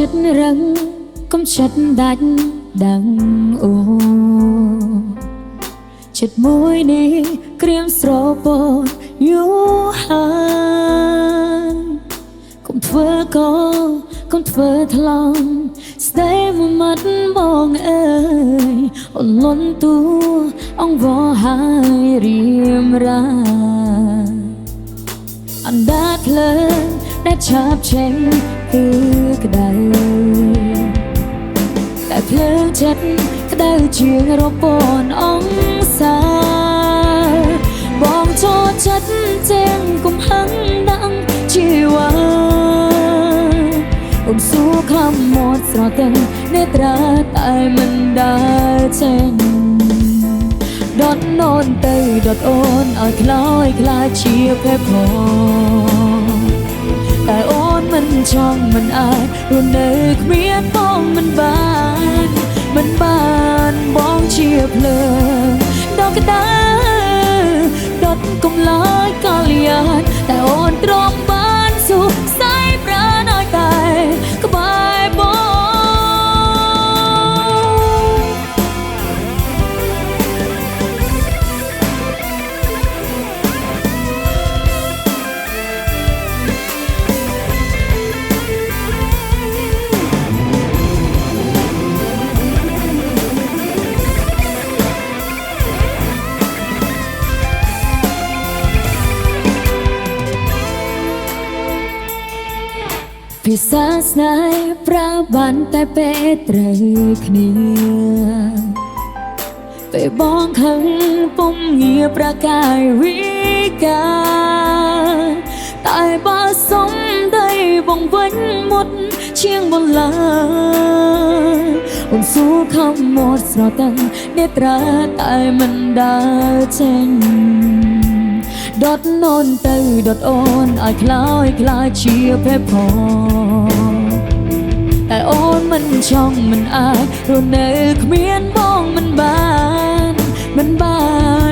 ចិត្តរឹងកុំចិត្តដាច់ដឹងអូចិត្តមួយនេះក្រៀមស្រពោតយូរហើយកុំធ្វើកុំធ្វើថ្លង់ស្ដីមួយម៉ាត់បងអើយអូនលន់តួអង្វរហើយរៀមរាអណ្ដាតភ្លើងដែលឆាបចេញគឺក្តៅតែភ្លើងចិត្តក្តៅជាងរប៉ុនអង្សាបងចូលចិត្តជាងកុំហឹងដឹងជីវ៉ាអូនសួរខំមាត់ស្រទិញនេត្រាតែមិនដើរចេញដុតនោនទៅដុតអូនឲ្យខ្លោយខ្លាចជាភេទផងតែអូនមិនចង់មិនអាចរស់នៅគ្មានបងមិនបានបងជាភ្លើងដល់ក្តៅដុតកុំឡើយកលយានតែអូនទ្រាំបានសុខស្័យប្រាណឲ្យតែក្បែរបងភាសាស្នេហ៍ប្រើបានតែពេលត្រូវគ្នាពេលបងខឹងពុំងារប្រកាយវិការតែបើសុំដីបងវិញមុតជាងមុនឡើយអូនសួរខំមាត់ស្រទិញនេត្រាតែមិនដើរចេញដុតនោនទៅដុតអូនឲ្យខ្លោយខ្លាចជាភេទផងតែអូនមិនចង់មិនអាចរស់នៅគ្មានបងមិនបា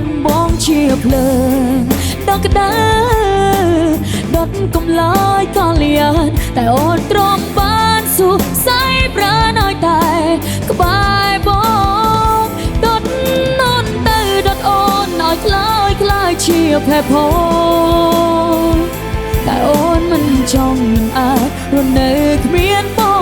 នបងជាភ្លើងដល់ក្តៅដុតកុំឡើយកលយានតែអូនទ្រាំបានសុខស្័យប្រាណឲ្យតែក្បែរបងដុតនោនទៅដុតអូនឲ្យខ្លោយខ្លាចជាភេទផងតែអូនមិនចង់មិនអាចរស់នៅគ្មានបង